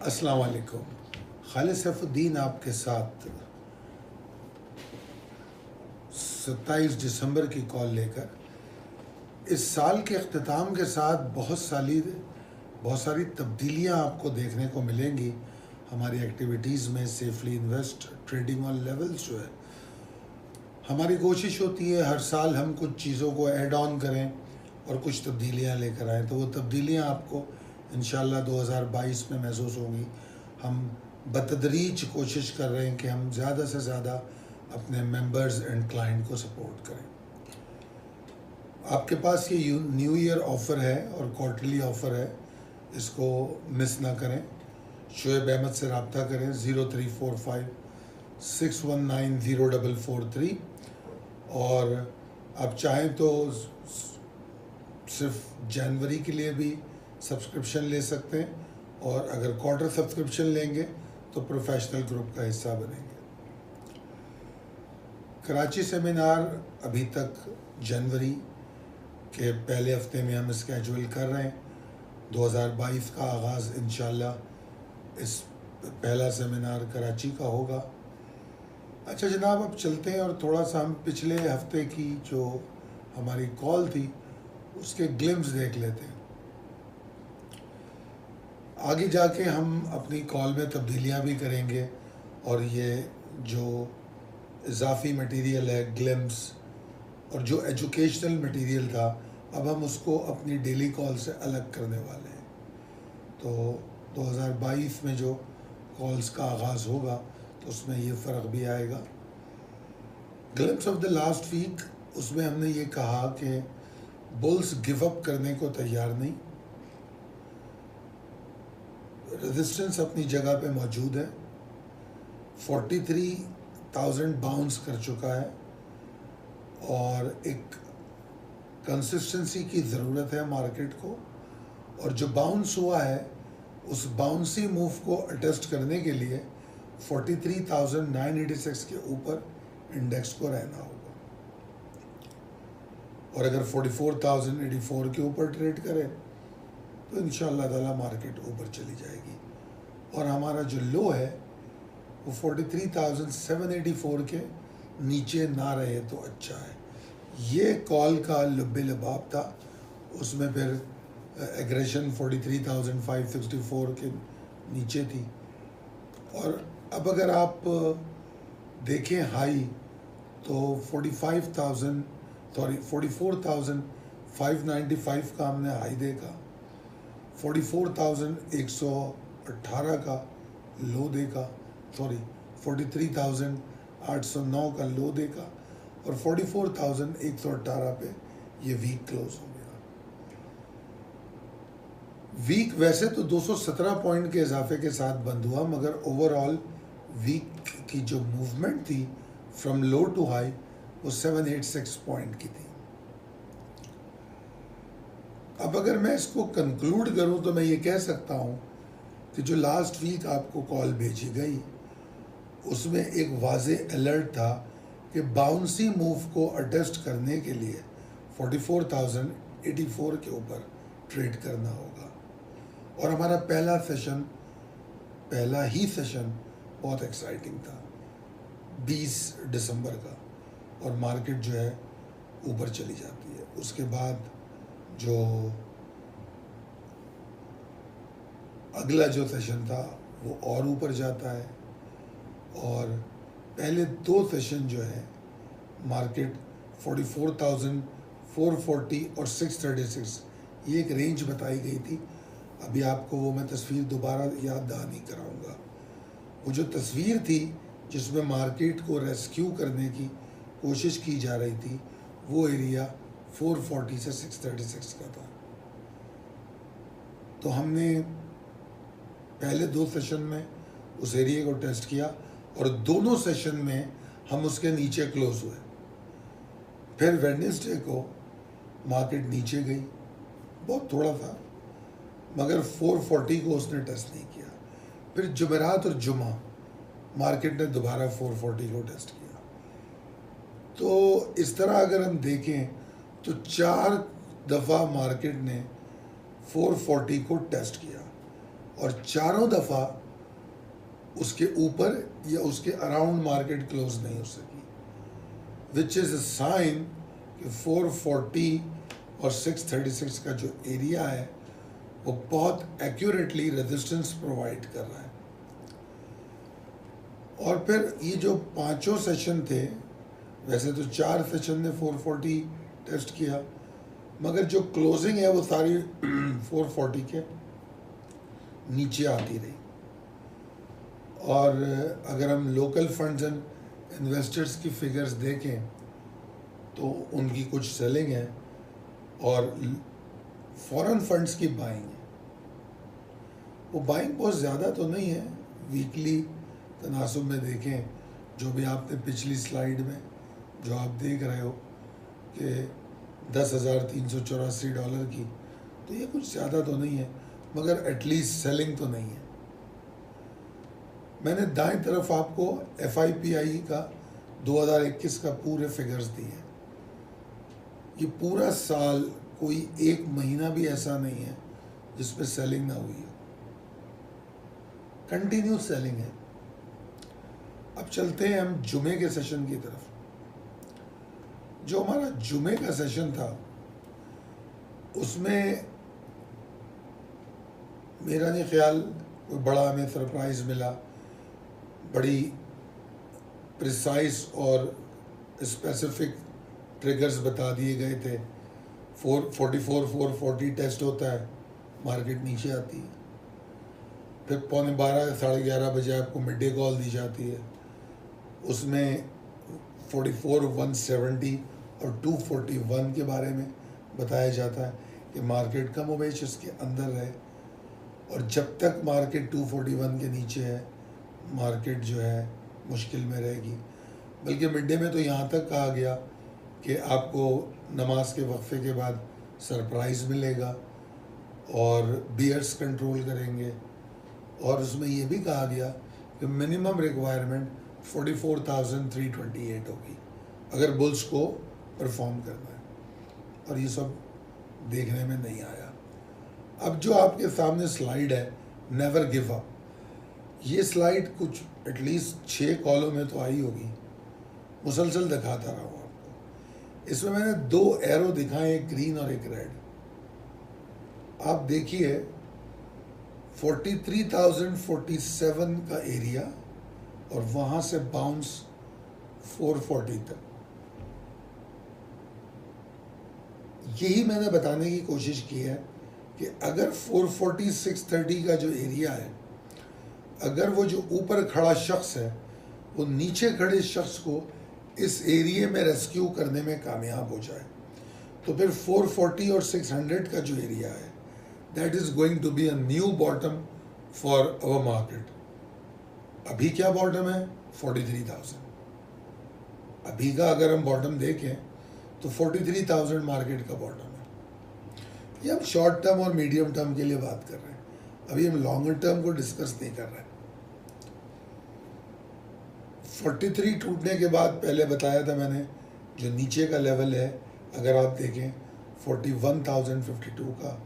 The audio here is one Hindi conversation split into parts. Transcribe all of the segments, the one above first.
अस्सलाम वालेकुम। खालिद सैफुद्दीन आपके साथ 27 दिसंबर की कॉल लेकर इस साल के अख्तिताम के साथ बहुत सारी तब्दीलियां आपको देखने को मिलेंगी हमारी एक्टिविटीज़ में। Safely invest trading on levels जो है, हमारी कोशिश होती है हर साल हम कुछ चीज़ों को ऐड ऑन करें और कुछ तब्दीलियां लेकर आएँ। तो वो तब्दीलियां आपको इंशाल्लाह 2022 में महसूस होंगी। हम बतदरीज कोशिश कर रहे हैं कि हम ज़्यादा से ज़्यादा अपने मेंबर्स एंड क्लाइंट को सपोर्ट करें। आपके पास ये न्यू ईयर ऑफ़र है और क्वार्टरली ऑफ़र है, इसको मिस ना करें। शुएब अहमद से रब्ता करें 0345 619 0443। और आप चाहें तो सिर्फ जनवरी के लिए भी सब्सक्रिप्शन ले सकते हैं, और अगर क्वार्टर सब्सक्रिप्शन लेंगे तो प्रोफेशनल ग्रुप का हिस्सा बनेंगे। कराची सेमिनार अभी तक जनवरी के पहले हफ्ते में हम स्केड्यूल कर रहे हैं। 2022 का आगाज़ इंशाल्लाह इस पहला सेमिनार कराची का होगा। अच्छा जनाब, अब चलते हैं और थोड़ा सा हम पिछले हफ्ते की जो हमारी कॉल थी उसके ग्लिम्स देख लेते हैं। आगे जाके हम अपनी कॉल में तब्दीलियां भी करेंगे और ये जो इजाफी मटेरियल है ग्लिम्स और जो एजुकेशनल मटेरियल था, अब हम उसको अपनी डेली कॉल से अलग करने वाले हैं। तो 2022 में जो कॉल्स का आगाज़ होगा तो उसमें ये फ़र्क भी आएगा। Glimpse of the last week, उसमें हमने ये कहा कि बुल्स गिव अप करने को तैयार नहीं, रेजिस्टेंस अपनी जगह पे मौजूद है। 43,000 बाउंस कर चुका है और एक कंसिस्टेंसी की ज़रूरत है मार्केट को। और जो बाउंस हुआ है उस बाउंसी मूव को अटेस्ट करने के लिए 43,986 के ऊपर इंडेक्स को रहना होगा, और अगर 44,084 के ऊपर ट्रेड करे तो इंशाअल्लाह ताला मार्केट ऊपर चली जाएगी। और हमारा जो लो है वो 43,784 के नीचे ना रहे तो अच्छा है। ये कॉल का लुब्बे लबाब था। उसमें फिर एग्रेशन 43,564 के नीचे थी। और अब अगर आप देखें हाई तो 44,595 का हमने हाई देखा, 44,118 का लो देखा, 43,809 का लो देखा, और 44,118 पे ये वीक क्लोज हो गया। वीक वैसे तो 217 पॉइंट के इजाफे के साथ बंद हुआ, मगर ओवरऑल वीक की जो मूवमेंट थी फ्रॉम लो टू हाई वो 786 पॉइंट की थी। अब अगर मैं इसको कंक्लूड करूं तो मैं ये कह सकता हूं कि जो लास्ट वीक आपको कॉल भेजी गई उसमें एक वाज़े अलर्ट था कि बाउंसी मूव को अटेस्ट करने के लिए 44,084 के ऊपर ट्रेड करना होगा। और हमारा पहला ही सेशन बहुत एक्साइटिंग था 20 दिसंबर का, और मार्केट जो है ऊपर चली जाती है। उसके बाद जो अगला जो सेशन था वो और ऊपर जाता है, और पहले दो सेशन जो है मार्केट 44,440 और 636, ये एक रेंज बताई गई थी। अभी आपको वो मैं तस्वीर दोबारा याद नहीं कराऊंगा। वो जो तस्वीर थी जिसमें मार्केट को रेस्क्यू करने की कोशिश की जा रही थी वो एरिया 440 से 636 का था। तो हमने पहले दो सेशन में उस एरिया को टेस्ट किया और दोनों सेशन में हम उसके नीचे क्लोज हुए। फिर वेडनेसडे को मार्केट नीचे गई, बहुत थोड़ा था, मगर 440 को उसने टेस्ट नहीं किया। फिर जुमेरात और जुमा मार्केट ने दोबारा 440 को टेस्ट किया। तो इस तरह अगर हम देखें तो 4 दफ़ा मार्केट ने 440 को टेस्ट किया। और चारों दफ़ा उसके ऊपर या उसके अराउंड मार्केट क्लोज नहीं हो सकी, विच इज़ अ साइन कि 440 और 636 का जो एरिया है वो बहुत एक्यूरेटली रेजिस्टेंस प्रोवाइड कर रहा है। और फिर ये जो पांचों सेशन थे, वैसे तो 4 सेशन ने 440 टेस्ट किया, मगर जो क्लोजिंग है वो सारी 440 के नीचे आती रही। और अगर हम लोकल फंड्स एंड इन्वेस्टर्स की फिगर्स देखें तो उनकी कुछ सेलिंग है और फॉरेन फंड्स की बाइंग है। वो बाइंग बहुत ज़्यादा तो नहीं है, वीकली तनासुब में देखें, जो भी आपने पिछली स्लाइड में जो आप देख रहे हो कि $10,384 की, तो ये कुछ ज़्यादा तो नहीं है, मगर एटलीस्ट सेलिंग तो नहीं है। मैंने दाएं तरफ आपको FIPI का 2021 का पूरे फिगर्स दिए हैं। ये पूरा साल कोई एक महीना भी ऐसा नहीं है जिसपे सेलिंग ना हुई हो, कंटिन्यू सेलिंग है। अब चलते हैं हम जुमे के सेशन की तरफ। जो हमारा जुमे का सेशन था उसमें मेरा नहीं ख्याल कोई बड़ा हमें सरप्राइज मिला, बड़ी प्रिसाइज और स्पेसिफिक ट्रिगर्स बता दिए गए थे। 444 440 टेस्ट होता है, मार्केट नीचे आती है, फिर 11:15 11:30 बजे आपको मिड डे कॉल दी जाती है, उसमें 44 170 और 241 के बारे में बताया जाता है कि मार्केट कम हो बेश इसके अंदर रहे, और जब तक मार्केट 241 के नीचे है मार्केट जो है मुश्किल में रहेगी। बल्कि मिड डे में तो यहाँ तक कहा गया कि आपको नमाज के वक्फे के बाद सरप्राइज़ मिलेगा और बियर्स कंट्रोल करेंगे, और उसमें ये भी कहा गया कि मिनिमम रिक्वायरमेंट 44,328 होगी अगर बुल्स को परफॉर्म करना है, और ये सब देखने में नहीं आया। अब जो आपके सामने स्लाइड है नेवर गिव अप, ये स्लाइड कुछ एटलीस्ट 6 कॉलों में तो आई होगी, मुसलसल दिखाता रहा हूँ आपको। इसमें मैंने 2 एरो दिखाए, एक ग्रीन और एक रेड। आप देखिए 43,047 का एरिया और वहाँ से बाउंस 440 तक। यही मैंने बताने की कोशिश की है कि अगर 440 630 का जो एरिया है, अगर वो जो ऊपर खड़ा शख्स है वो नीचे खड़े शख्स को इस एरिया में रेस्क्यू करने में कामयाब हो जाए, तो फिर 440 और 600 का जो एरिया है that is going to be a new bottom for our market. अभी क्या बॉटम है? 43,000। अभी का अगर हम बॉटम देखें तो 43,000 मार्केट का बॉटम है। ये हम शॉर्ट टर्म और मीडियम टर्म के लिए बात कर रहे हैं, अभी हम लॉन्गर टर्म को डिस्कस नहीं कर रहे हैं। 43 टूटने के बाद पहले बताया था मैंने, जो नीचे का लेवल है अगर आप देखें 41,052 का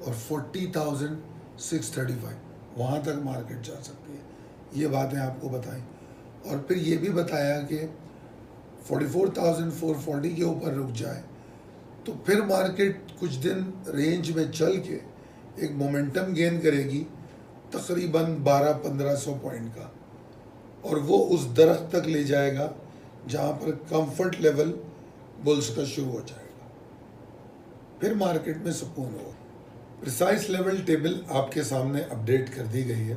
और 40,635, वहाँ तक मार्केट जा सकती है। ये बातें आपको बताई, और फिर ये भी बताया कि 44,440 के ऊपर रुक जाए तो फिर मार्केट कुछ दिन रेंज में चल के एक मोमेंटम गेन करेगी तकरीबन 1200-1500 पॉइंट का, और वो उस दरख्त तक ले जाएगा जहाँ पर कंफर्ट लेवल बुल्स का शुरू हो जाएगा, फिर मार्केट में सुकून होगा। प्रिसाइज लेवल टेबल आपके सामने अपडेट कर दी गई है,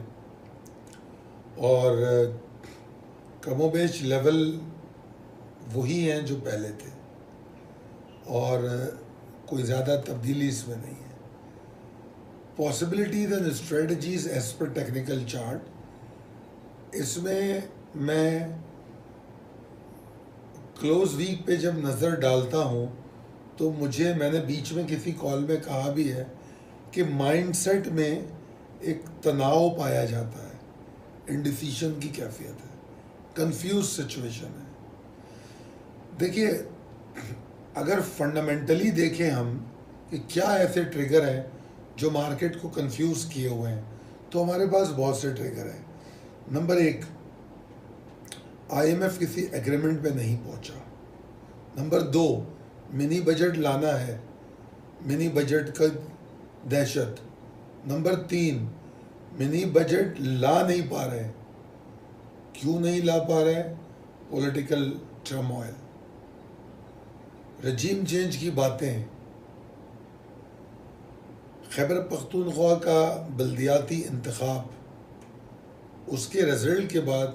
और कमोबेश लेवल वही हैं जो पहले थे, और कोई ज़्यादा तब्दीली इसमें नहीं है। Possibilities and strategies as per technical chart, इसमें मैं क्लोज वीक पे जब नज़र डालता हूँ तो मैंने बीच में किसी कॉल में कहा भी है कि माइंडसेट में एक तनाव पाया जाता है, इंडिसीशन की कैफियत है, कंफ्यूज सिचुएशन है। देखिए, अगर फंडामेंटली देखें हम कि क्या ऐसे ट्रिगर हैं जो मार्केट को कंफ्यूज किए हुए हैं, तो हमारे पास बहुत से ट्रिगर हैं। नंबर 1, IMF किसी एग्रीमेंट पे नहीं पहुंचा। नंबर 2, मिनी बजट लाना है, मिनी बजट का दहशत। नंबर 3, मिनी बजट ला नहीं पा रहे। क्यों नहीं ला पा रहे? पॉलिटिकल टर्मोइल, रजीम चेंज की बातें। खैबर पख्तूनख्वा का बल्दियाती इंतखाब, उसके रिजल्ट के बाद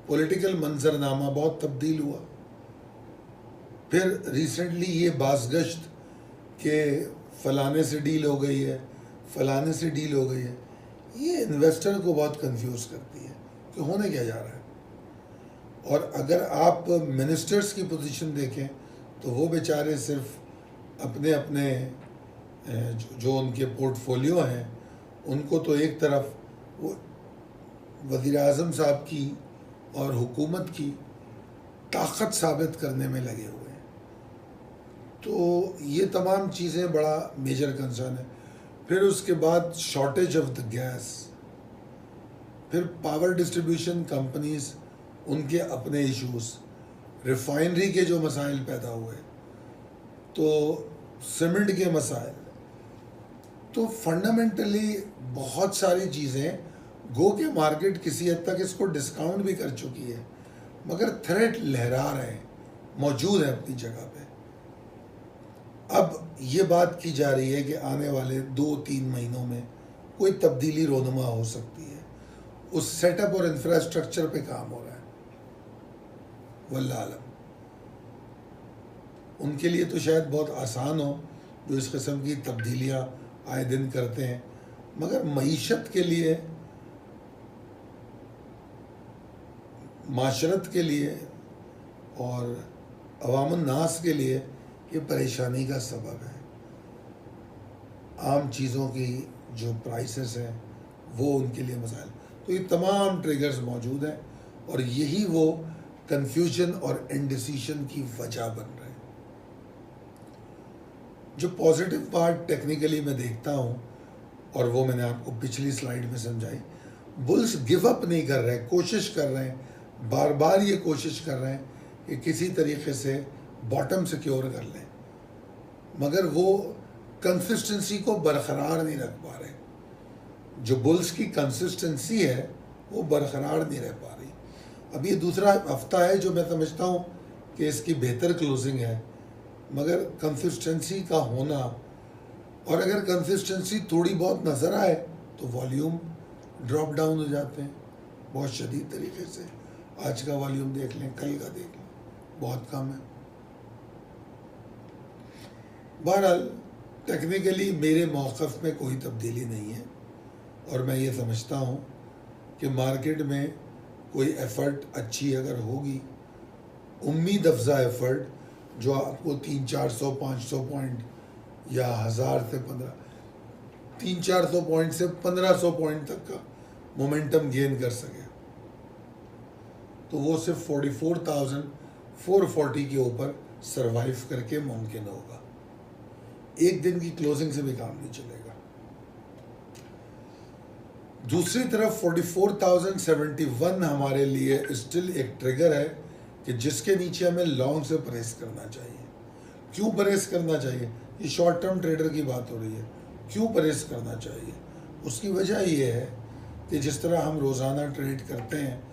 पॉलिटिकल मंजरनामा बहुत तब्दील हुआ। फिर रिसेंटली ये बाज़गश्त के फलाने से डील हो गई है, फलाने से डील हो गई है, ये इन्वेस्टर को बहुत कंफ्यूज करती है कि होने क्या जा रहा है। और अगर आप मिनिस्टर्स की पोजीशन देखें तो वो बेचारे सिर्फ अपने अपने जो उनके पोर्टफोलियो हैं उनको तो एक तरफ वो वज़ीर आज़म साहब की और हुकूमत की ताकत साबित करने में लगे हुए हैं। तो ये तमाम चीज़ें बड़ा मेजर कंसर्न है। फिर उसके बाद शॉर्टेज ऑफ द गैस, फिर पावर डिस्ट्रीब्यूशन कंपनीज उनके अपने इश्यूज़, रिफाइनरी के जो मसाइल पैदा हुए, तो सीमेंट के मसाइल। तो फंडामेंटली बहुत सारी चीज़ें गो के मार्केट किसी हद तक इसको डिस्काउंट भी कर चुकी है, मगर थ्रेट लहरा रहे हैं, मौजूद है अपनी जगह पे। अब ये बात की जा रही है कि आने वाले 2-3 महीनों में कोई तब्दीली रोनुमा हो सकती है। उस सेटअप और इंफ्रास्ट्रक्चर पे काम हो रहा है। वल्लाह आलम, उनके लिए तो शायद बहुत आसान हो जो इस किस्म की तब्दीलियाँ आए दिन करते हैं, मगर मईशत के लिए, माशरत के लिए और अवाम नास के लिए ये परेशानी का सबब है। आम चीज़ों की जो प्राइसेस हैं वो उनके लिए मसाइल। तो ये तमाम ट्रिगर्स मौजूद हैं और यही वो कन्फ्यूजन और इंडिसीजन की वजह बन रहे हैं। जो पॉजिटिव पार्ट टेक्निकली मैं देखता हूँ, और वो मैंने आपको पिछली स्लाइड में समझाई, बुल्स गिव अप नहीं कर रहे, कोशिश कर रहे हैं, बार बार ये कोशिश कर रहे हैं कि किसी तरीके से बॉटम सिक्योर कर लें, मगर वो कंसिस्टेंसी को बरकरार नहीं रख पा रहे। जो बुल्स की कंसिस्टेंसी है वो बरकरार नहीं रह पा रही। अब ये दूसरा हफ्ता है जो मैं समझता हूँ कि इसकी बेहतर क्लोजिंग है, मगर कंसिस्टेंसी का होना, और अगर कंसिस्टेंसी थोड़ी बहुत नज़र आए तो वॉल्यूम ड्रॉप डाउन हो जाते हैं बहुत शदीद तरीके से। आज का वॉल्यूम देख लें, कल का देख लें, बहुत कम है। बहरहाल टेक्निकली मेरे मौक़िफ़ में कोई तब्दीली नहीं है और मैं ये समझता हूँ कि मार्केट में कोई एफ़र्ट अच्छी अगर होगी, उम्मीद अफजा एफ़र्ट जो आपको 300-400-500 पॉइंट या 1000 से 300-400 पॉइंट से 1500 पॉइंट तक का मोमेंटम गेन कर सके, तो वो सिर्फ 44,440 के ऊपर सरवाइव करके मुमकिन होगा। एक दिन की क्लोजिंग से भी काम नहीं चलेगा। दूसरी तरफ 44,071 हमारे लिए स्टिल एक ट्रिगर है कि जिसके नीचे हमें लॉन्ग से परहेज करना चाहिए। क्यों परहेज करना चाहिए? ये शॉर्ट टर्म ट्रेडर की बात हो रही है। क्यों परहेज करना चाहिए? उसकी वजह ये है कि जिस तरह हम रोज़ाना ट्रेड करते हैं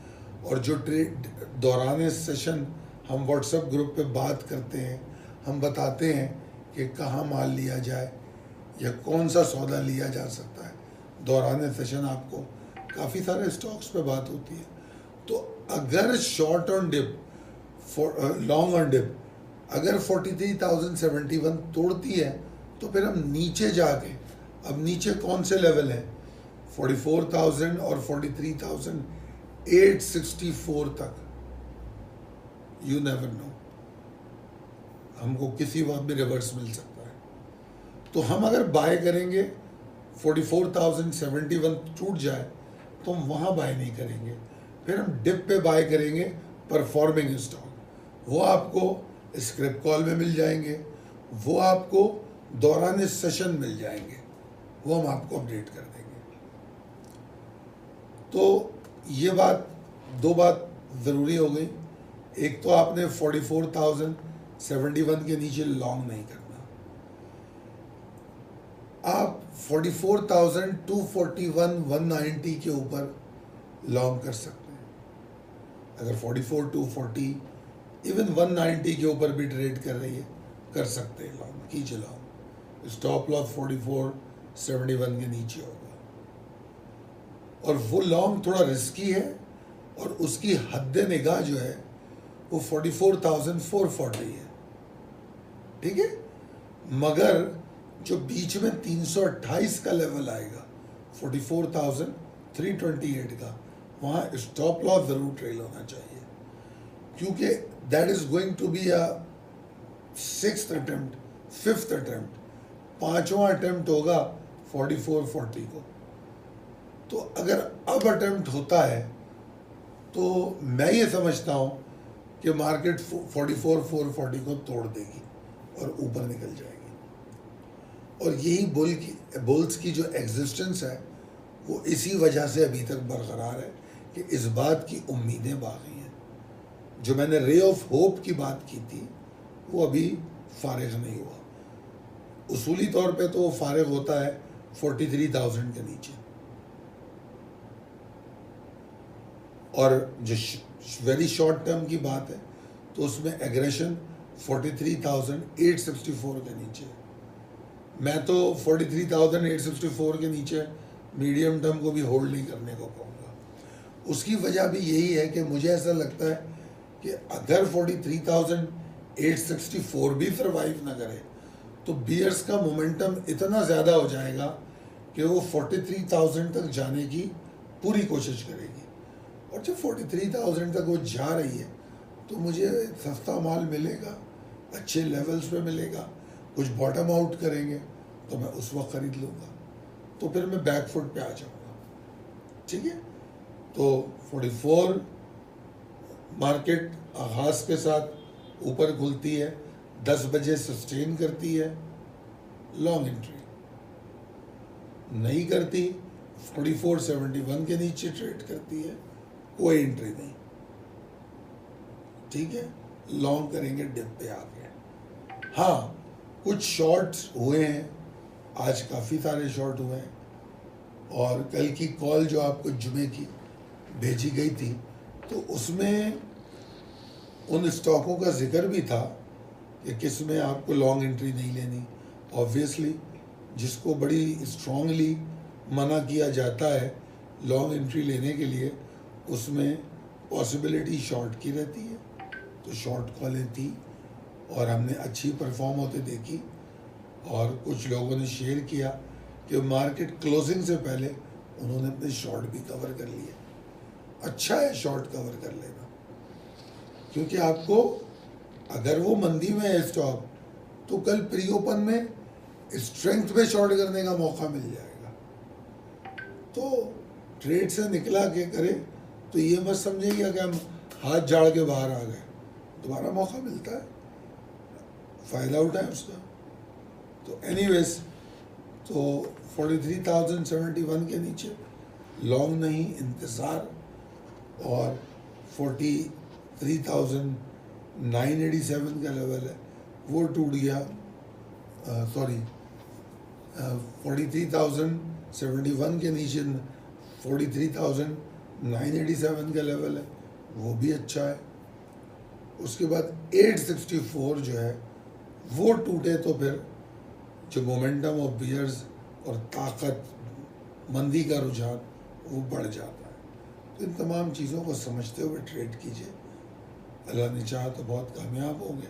और जो ट्रेड दौरान सेशन हम व्हाट्सएप ग्रुप पे बात करते हैं, हम बताते हैं कि कहाँ माल लिया जाए या कौन सा सौदा लिया जा सकता है। दौरान सेशन आपको काफ़ी सारे स्टॉक्स पे बात होती है। तो अगर short on dip, long on dip अगर 43,071 तोड़ती है तो फिर हम नीचे जाके, अब नीचे कौन से लेवल हैं, 44,000 और 43,864 तक, यू नेवर नो, हमको किसी वक्त भी रिवर्स मिल सकता है। तो हम अगर बाय करेंगे 44,071 टूट जाए तो हम वहाँ बाय नहीं करेंगे, फिर हम डिप पे बाय करेंगे परफॉर्मिंग स्टॉक। वो आपको स्क्रिप्ट कॉल में मिल जाएंगे, वो आपको दौरान सेशन मिल जाएंगे, वो हम आपको अपडेट कर देंगे। तो ये बात, दो बात ज़रूरी हो गई। एक तो आपने 44,071 के नीचे लॉन्ग नहीं करना। आप 44,241 190 के ऊपर लॉन्ग कर सकते हैं। अगर 44,240 इवन 190 के ऊपर भी ट्रेड कर रही है, कर सकते हैं लॉन्ग, कीजिए लॉन्ग। स्टॉप लॉस 4471 के नीचे होगा, और वो लॉन्ग थोड़ा रिस्की है, और उसकी हद निगाह जो है वो 44,440 है, ठीक है। मगर जो बीच में 328 का लेवल आएगा 44,328 का, वहाँ स्टॉप लॉस ज़रूर ट्रेल होना चाहिए, क्योंकि that is going to be a 6th attempt, 5th attempt, 5वां अटेम्प्ट होगा 4440 को। तो अगर अब अटेम्प्ट होता है तो मैं ये समझता हूँ कि मार्केट 44,440 को तोड़ देगी और ऊपर निकल जाएगी। और यही बुल्स की जो एग्जिस्टेंस है वो इसी वजह से अभी तक बरकरार है कि इस बात की उम्मीदें बाकी हैं। जो मैंने रे ऑफ होप की बात की थी वो अभी फारिग नहीं हुआ। उसूली तौर पे तो वो फारिग होता है 43,000 के नीचे, और जो वेरी शॉर्ट टर्म की बात है तो उसमें एग्रेशन 43,864 के नीचे। मैं तो 43,864 के नीचे मीडियम टर्म को भी होल्ड नहीं करने को कहूँगा। उसकी वजह भी यही है कि मुझे ऐसा लगता है कि अगर 43,864 भी सर्वाइव ना करे तो बियर्स का मोमेंटम इतना ज़्यादा हो जाएगा कि वो 43,000 तक जाने की पूरी कोशिश करेगी। और जब 43,000 तक वो जा रही है तो मुझे सस्ता माल मिलेगा, अच्छे लेवल्स पे मिलेगा, कुछ बॉटम आउट करेंगे तो मैं उस वक्त ख़रीद लूँगा, तो फिर मैं बैकफुट पे आ जाऊँगा, ठीक है। तो 44 मार्केट आगाज़ के साथ ऊपर खुलती है, 10 बजे सस्टेन करती है, लॉन्ग एंट्री नहीं करती, 4471 के नीचे ट्रेड करती है, कोई एंट्री नहीं, ठीक है। लॉन्ग करेंगे डिप पे आके। हाँ, कुछ शॉर्ट्स हुए हैं, आज काफ़ी सारे शॉर्ट हुए हैं, और कल की कॉल जो आपको जुमे की भेजी गई थी तो उसमें उन स्टॉकों का जिक्र भी था कि किस में आपको लॉन्ग एंट्री नहीं लेनी। ऑब्वियसली जिसको बड़ी स्ट्रांगली मना किया जाता है लॉन्ग एंट्री लेने के लिए, उसमें पॉसिबिलिटी शॉर्ट की रहती है, तो शॉर्ट कॉलें थी और हमने अच्छी परफॉर्म होते देखी। और कुछ लोगों ने शेयर किया कि मार्केट क्लोजिंग से पहले उन्होंने अपने शॉर्ट भी कवर कर लिए। अच्छा है शॉर्ट कवर कर लेना, क्योंकि आपको अगर वो मंदी में है स्टॉक तो कल प्री ओपन में स्ट्रेंथ पे शॉर्ट करने का मौका मिल जाएगा। तो ट्रेड से निकला के करे तो ये मत समझिएगा कि हम हाथ झाड़ के बाहर आ गए, दोबारा मौका मिलता है, फ़ायदा उठाएं उसका। तो एनीवेज, तो 43,071 के नीचे लॉन्ग नहीं, इंतज़ार, और 43,987 का लेवल है वो टूट गया, 43,071 के नीचे 43,987 का लेवल है, वो भी अच्छा है। उसके बाद 864 जो है वो टूटे तो फिर जो मोमेंटम ऑफ बियर्स और ताकत, मंदी का रुझान वो बढ़ जाता है। तो इन तमाम चीज़ों को समझते हुए ट्रेड कीजिए। अल्लाह ने चाहा तो बहुत कामयाब होंगे।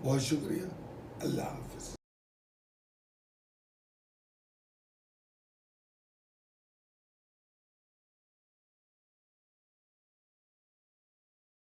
बहुत शुक्रिया। अल्लाह हाफ़िज़।